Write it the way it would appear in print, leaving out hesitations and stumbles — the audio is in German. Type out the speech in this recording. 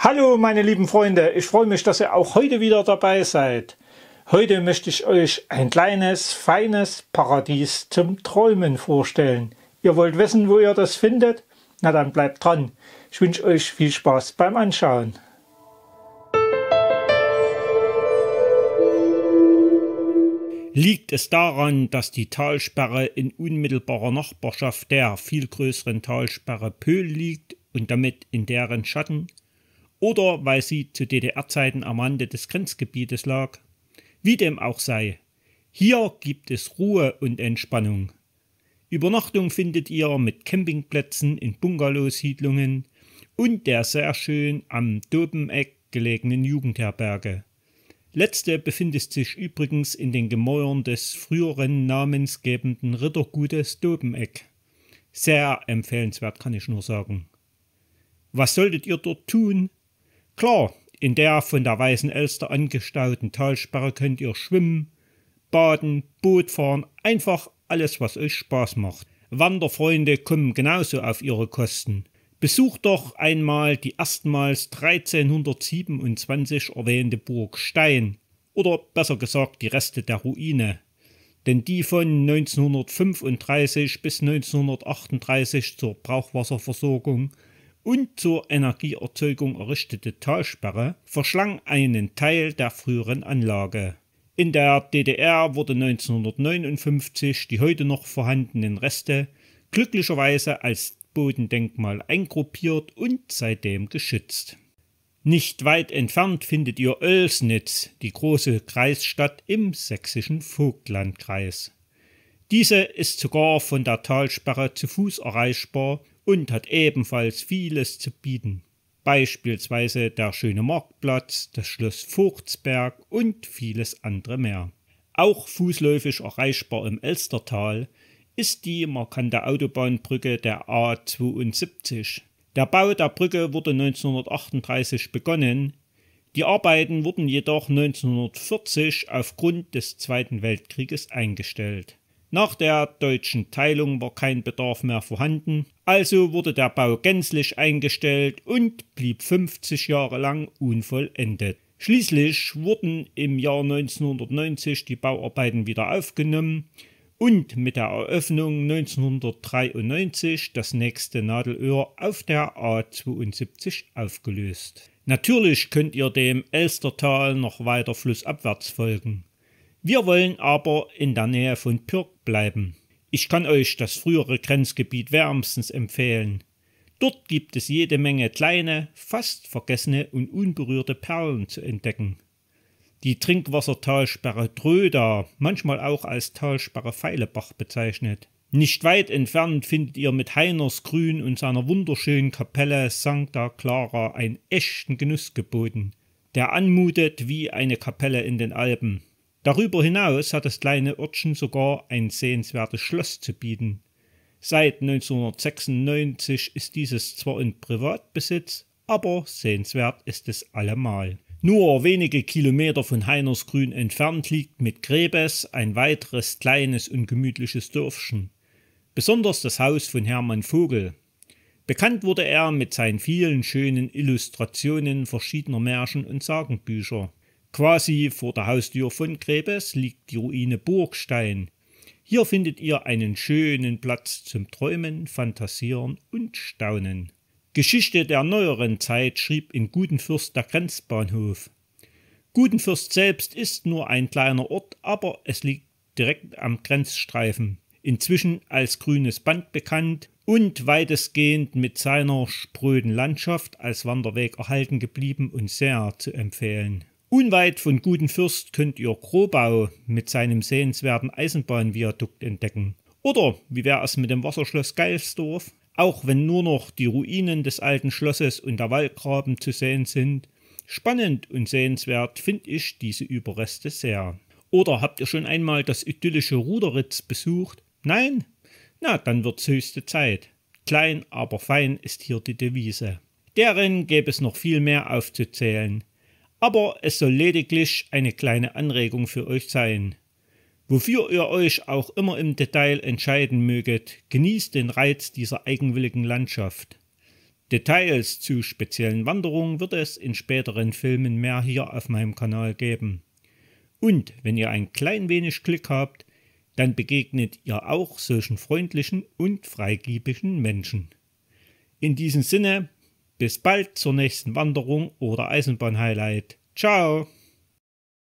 Hallo meine lieben Freunde, ich freue mich, dass ihr auch heute wieder dabei seid. Heute möchte ich euch ein kleines, feines Paradies zum Träumen vorstellen. Ihr wollt wissen, wo ihr das findet? Na dann bleibt dran. Ich wünsche euch viel Spaß beim Anschauen. Liegt es daran, dass die Talsperre in unmittelbarer Nachbarschaft der viel größeren Talsperre Pöhl liegt und damit in deren Schatten? Oder weil sie zu DDR-Zeiten am Rande des Grenzgebietes lag? Wie dem auch sei, hier gibt es Ruhe und Entspannung. Übernachtung findet ihr mit Campingplätzen in Bungalow-Siedlungen und der sehr schön am Dobeneck gelegenen Jugendherberge. Letzte befindet sich übrigens in den Gemäuern des früheren namensgebenden Rittergutes Dobeneck. Sehr empfehlenswert, kann ich nur sagen. Was solltet ihr dort tun? Klar, in der von der Weißen Elster angestauten Talsperre könnt ihr schwimmen, baden, Boot fahren, einfach alles, was euch Spaß macht. Wanderfreunde kommen genauso auf ihre Kosten. Besucht doch einmal die erstmals 1327 erwähnte Burg Stein, oder besser gesagt die Reste der Ruine. Denn die von 1935 bis 1938 zur Brauchwasserversorgung und zur Energieerzeugung errichtete Talsperre verschlang einen Teil der früheren Anlage. In der DDR wurde 1959 die heute noch vorhandenen Reste glücklicherweise als Bodendenkmal eingruppiert und seitdem geschützt. Nicht weit entfernt findet ihr Oelsnitz, die große Kreisstadt im sächsischen Vogtlandkreis. Diese ist sogar von der Talsperre zu Fuß erreichbar und hat ebenfalls vieles zu bieten. Beispielsweise der schöne Marktplatz, das Schloss Vogtsberg und vieles andere mehr. Auch fußläufig erreichbar im Elstertal ist die markante Autobahnbrücke der A72. Der Bau der Brücke wurde 1938 begonnen, die Arbeiten wurden jedoch 1940 aufgrund des Zweiten Weltkrieges eingestellt. Nach der deutschen Teilung war kein Bedarf mehr vorhanden, also wurde der Bau gänzlich eingestellt und blieb 50 Jahre lang unvollendet. Schließlich wurden im Jahr 1990 die Bauarbeiten wieder aufgenommen und mit der Eröffnung 1993 das nächste Nadelöhr auf der A72 aufgelöst. Natürlich könnt ihr dem Elstertal noch weiter flussabwärts folgen. Wir wollen aber in der Nähe von Pürg bleiben. Ich kann euch das frühere Grenzgebiet wärmstens empfehlen. Dort gibt es jede Menge kleine, fast vergessene und unberührte Perlen zu entdecken. Die Trinkwassertalsperre Dröda, manchmal auch als Talsperre Feilebach bezeichnet. Nicht weit entfernt findet ihr mit Heinersgrün und seiner wunderschönen Kapelle Sancta Clara einen echten Genuss geboten, der anmutet wie eine Kapelle in den Alpen. Darüber hinaus hat das kleine Örtchen sogar ein sehenswertes Schloss zu bieten. Seit 1996 ist dieses zwar in Privatbesitz, aber sehenswert ist es allemal. Nur wenige Kilometer von Heinersgrün entfernt liegt mit Grebes ein weiteres kleines und gemütliches Dörfchen. Besonders das Haus von Hermann Vogel. Bekannt wurde er mit seinen vielen schönen Illustrationen verschiedener Märchen und Sagenbücher. Quasi vor der Haustür von Grebes liegt die Ruine Burgstein. Hier findet ihr einen schönen Platz zum Träumen, Fantasieren und Staunen. Geschichte der neueren Zeit schrieb in Gutenfürst der Grenzbahnhof. Gutenfürst selbst ist nur ein kleiner Ort, aber es liegt direkt am Grenzstreifen, inzwischen als grünes Band bekannt und weitestgehend mit seiner spröden Landschaft als Wanderweg erhalten geblieben und sehr zu empfehlen. Unweit von Gutenfürst könnt ihr Krobau mit seinem sehenswerten Eisenbahnviadukt entdecken. Oder wie wäre es mit dem Wasserschloss Geilsdorf? Auch wenn nur noch die Ruinen des alten Schlosses und der Wallgraben zu sehen sind, spannend und sehenswert finde ich diese Überreste sehr. Oder habt ihr schon einmal das idyllische Ruderitz besucht? Nein? Na, dann wird's höchste Zeit. Klein, aber fein ist hier die Devise. Deren gäbe es noch viel mehr aufzuzählen. Aber es soll lediglich eine kleine Anregung für euch sein. Wofür ihr euch auch immer im Detail entscheiden möget, genießt den Reiz dieser eigenwilligen Landschaft. Details zu speziellen Wanderungen wird es in späteren Filmen mehr hier auf meinem Kanal geben. Und wenn ihr ein klein wenig Glück habt, dann begegnet ihr auch solchen freundlichen und freigebigen Menschen. In diesem Sinne, bis bald zur nächsten Wanderung oder Eisenbahnhighlight. Ciao!